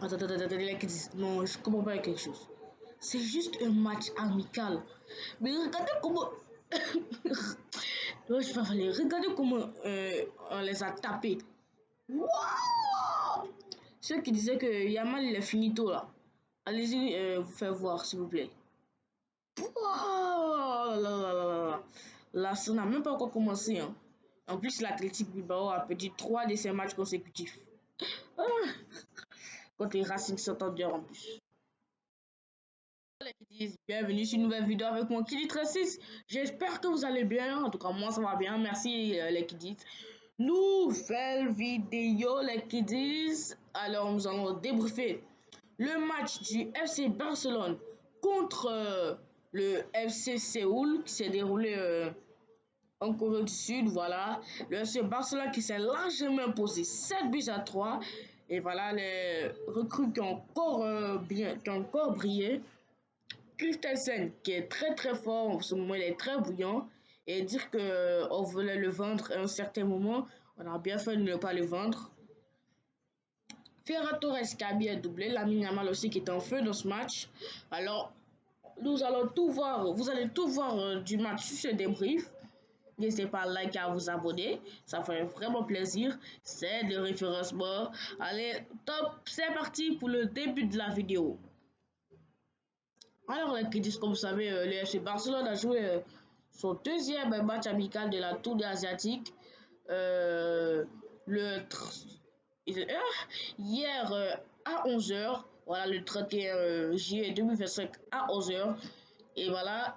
Attends, les Kiddies. Non, je comprends pas quelque chose. C'est juste un match amical. Mais regardez comment. Non, je vais pas parler. Regardez comment on les a tapés. Waouh! Ceux qui disaient que Yamal il est finito là. Allez-y, vous faire voir s'il vous plaît. Waouh! Là, ça n'a même pas encore commencé. Hein. En plus, l'Athletic Bilbao a perdu 3 de ses matchs consécutifs. Ah, contre les Racing Santander en plus. Qui disent bienvenue sur une nouvelle vidéo avec moi Kiddy 36. J'espère que vous allez bien. En tout cas, moi ça va bien. Merci les Kiddies. Nouvelle vidéo les Kiddies. Alors, nous allons débriefer le match du FC Barcelone contre le FC Séoul qui s'est déroulé en Corée du Sud. Voilà, le FC Barcelone qui s'est largement imposé 7 buts à 3. Et voilà les recrues qui ont encore brillé. Christensen qui est très fort en ce moment, il est très bouillant, et dire que on voulait le vendre à un certain moment, on a bien fait de ne pas le vendre. Ferran Torres qui a bien doublé, Lamine Yamal aussi qui est en feu dans ce match. Alors nous allons tout voir, vous allez tout voir du match sur ce débrief. N'hésitez pas à liker, à vous abonner, ça ferait vraiment plaisir. C'est le référencement. Allez, top, c'est parti pour le début de la vidéo. Alors, les Kiddies, comme vous savez, le FC Barcelone a joué son deuxième match amical de la tournée asiatique. Hier à 11h, voilà, le 31 juillet 2025 à 11h. Et voilà,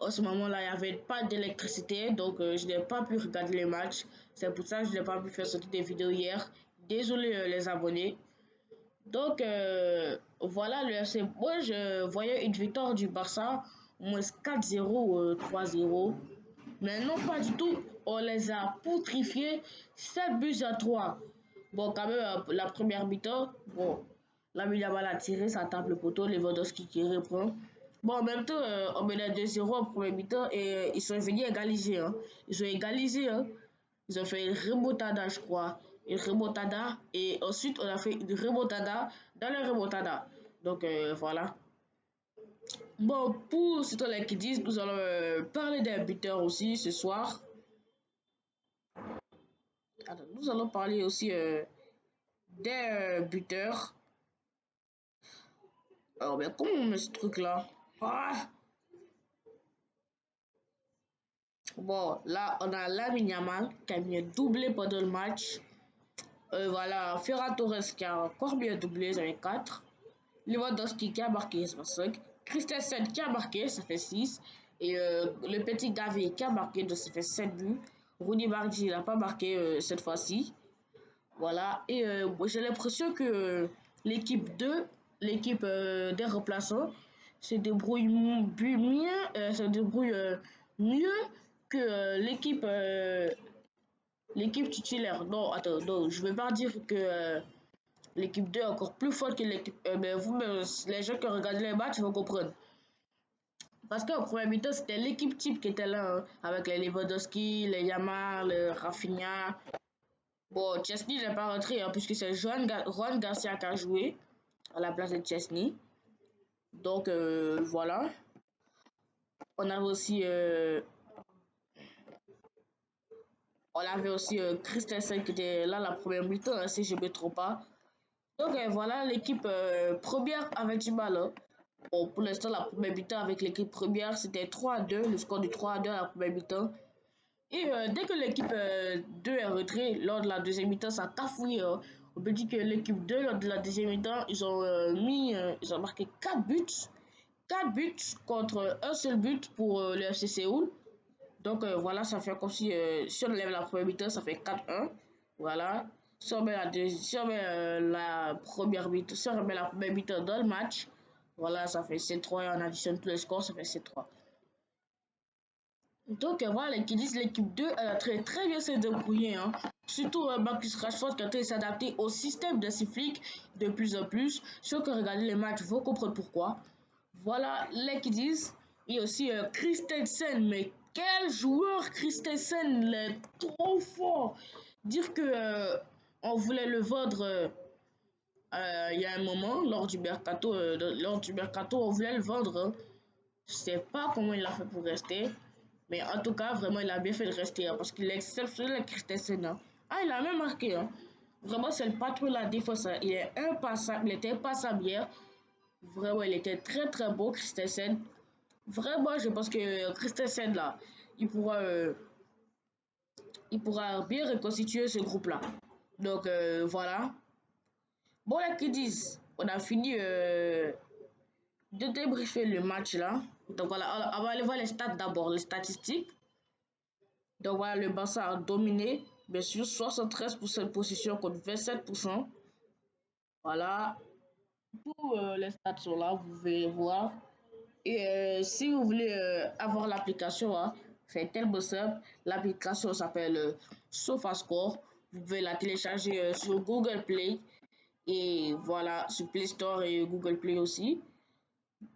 à ce moment-là, il n'y avait pas d'électricité, donc je n'ai pas pu regarder les matchs. C'est pour ça que je n'ai pas pu faire sortir des vidéos hier. Désolé les abonnés. Donc voilà le FC. Moi je voyais une victoire du Barça, moins 4-0, 3-0. Mais non pas du tout. On les a poutrifiés 7 buts à 3. Bon quand même la première mi-temps, bon, la Yamal a tiré, ça tape le poteau, Lewandowski qui reprend. Bon en même temps on menait 2-0 en première mi-temps et ils sont venus égaliser. Hein. Ils ont égalisé. Hein. Ils ont fait une remontada, je crois. Une remontada. Et ensuite, on a fait une remontada dans la remontada. Donc, voilà. Bon, pour ceux qui disent, nous allons parler des buteurs aussi ce soir. Alors, nous allons parler aussi des buteurs. Alors, mais comment on met ce truc-là? Ah. Bon, là, on a Lamine Yamal qui a mis un doublé pendant le match. Voilà, Ferran Torres qui a encore bien doublé, ça fait 4. Lewandowski qui a marqué, ça fait 5. Christensen qui a marqué, ça fait 6. Et le petit Gavi qui a marqué, donc ça fait 7 buts. Rooney Mardi n'a pas marqué cette fois-ci. Voilà. Et j'ai l'impression que l'équipe 2, l'équipe des remplaçants, se débrouille mieux que l'équipe titulaire. Non, attends, non, je ne veux pas dire que l'équipe 2 est encore plus forte que l'équipe 1. Mais vous, les gens qui regardent les matchs vont comprendre. Parce qu'en première mi-temps, c'était l'équipe type qui était là, hein, avec les Lewandowski, les Yamal, les Rafinha. Bon, Chesney n'est pas rentré, hein, puisque c'est Juan Garcia qui a joué à la place de Chesney. Donc, voilà. On avait aussi, Christensen qui était là la première mi-temps, hein, si je ne me trompe pas. Donc, voilà, l'équipe première avait du mal. Hein. Bon, pour l'instant, la première mi-temps avec l'équipe première, c'était 3-2, le score de 3-2 à la première mi-temps. Et dès que l'équipe 2 est rentrée, lors de la deuxième mi-temps, ça a cafouillé. Hein. On peut dire que l'équipe 2, lors de la deuxième mi-temps, ils ont marqué 4 buts. 4 buts contre un seul but pour le FC Séoul. Donc voilà, ça fait comme si on enlève la première mi-temps, ça fait 4-1. Voilà. Si on met la première mi-temps, si on remet la première mi-temps dans le match, voilà, ça fait 7-3 et on additionne tous les scores, ça fait 7-3. Donc voilà, qui disent l'équipe 2 a très bien se débrouiller. Hein. Surtout Marcus Rashford qui a train de s'adapter au système de Flick de plus en plus. Ceux qui regardent les matchs vont comprendre pourquoi. Voilà les qui disent. Et aussi Christensen, mais Quel joueur Christensen, il est trop fort. Dire que on voulait le vendre il y a un moment lors du mercato, on voulait le vendre. Hein. Je sais pas comment il a fait pour rester, mais en tout cas, vraiment, il a bien fait de rester hein, parce qu'il est exceptionnel, Christensen. Hein. Ah, il a même marqué. Hein. Vraiment, c'est le patron de la défense. Hein. Il est impassable, il était impassable hier. Vraiment, il était très très beau, Christensen. Vraiment, je pense que Christensen là, il pourra, euh, il pourra bien reconstituer ce groupe-là. Donc voilà. Bon, là, qui disent, on a fini de débriefer le match là. Donc voilà, on va aller voir les stats d'abord, les statistiques. Donc voilà, le Barça a dominé, bien sûr, 73% de possession contre 27%. Voilà, tous les stats sont là, vous pouvez voir. Et si vous voulez avoir l'application, hein, c'est tellement simple. L'application s'appelle SofaScore. Vous pouvez la télécharger sur Google Play et voilà, sur Play Store et Google Play aussi.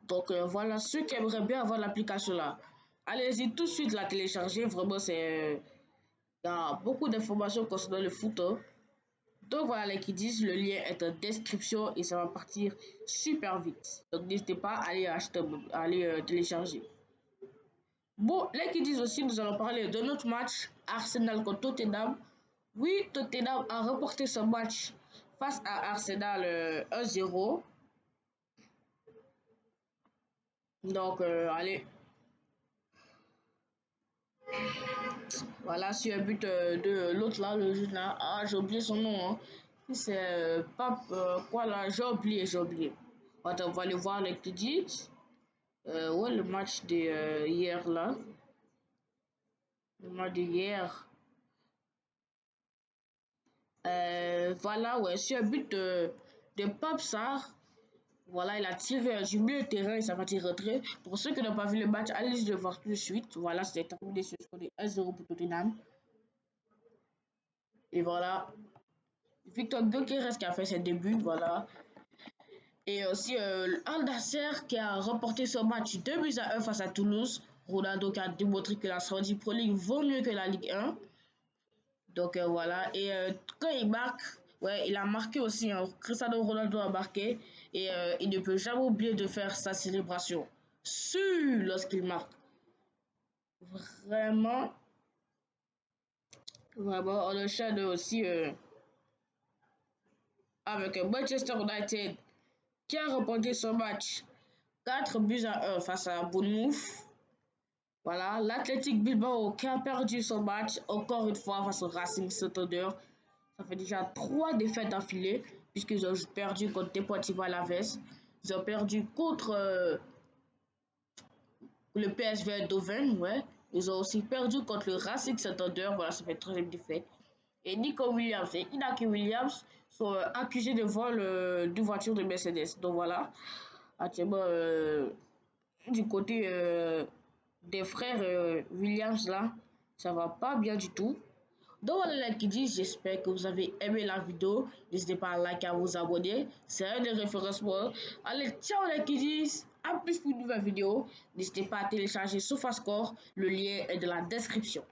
Donc voilà, ceux qui aimeraient bien avoir l'application là, allez-y tout de suite la télécharger. Vraiment, il y a beaucoup d'informations concernant le foot. Hein. Donc voilà les qui disent, le lien est en description et ça va partir super vite. Donc n'hésitez pas à aller acheter, à aller télécharger. Bon, les qui disent aussi, nous allons parler de notre match Arsenal contre Tottenham. Oui, Tottenham a remporté ce match face à Arsenal 1-0. Donc, allez, voilà, sur un but de l'autre là, le jeune là. Ah, j'ai oublié son nom. Hein. C'est pas quoi là, j'ai oublié. Attends, on va aller voir les qui disent. Ouais, le match de hier là. Le match de hier. Voilà, ouais, sur un but de Pape Sarr. Voilà, il a tiré du milieu de terrain et ça va tirer retrait. Pour ceux qui n'ont pas vu le match, allez le voir tout de suite. Voilà, c'est terminé sur le score de 1-0 pour Tottenham. Et voilà, Victor Gyökeres qui a fait ses débuts, voilà. Et aussi Al Nasser qui a remporté son match 2-1 face à Toulouse. Ronaldo qui a démontré que la Saudi Pro League vaut mieux que la Ligue 1. Donc voilà, et quand il marque, ouais, il a marqué aussi, hein. Cristiano Ronaldo a marqué et il ne peut jamais oublier de faire sa célébration lorsqu'il marque. Vraiment, vraiment, on enchaîne aussi avec Manchester United qui a remporté son match 4-1 face à Bournemouth. Voilà, l'Athletic Bilbao qui a perdu son match encore une fois face au Racing Santander. Ça fait déjà 3 défaites d'affilée, puisqu'ils ont perdu contre Deportivo Alaves. Ils ont perdu contre le PSV Eindhoven, ouais. Ils ont aussi perdu contre le Racing Santander. Voilà, ça fait 3e défaite. Et Nico Williams et Inaki Williams sont accusés de vol d'une voiture de Mercedes. Donc voilà, actuellement, du côté des frères Williams, là, ça va pas bien du tout. Donc voilà les kiddies, j'espère que vous avez aimé la vidéo. N'hésitez pas à liker, à vous abonner. C'est un des référencements. Allez, ciao les kiddies. À plus pour une nouvelle vidéo. N'hésitez pas à télécharger SofaScore. Le lien est dans la description.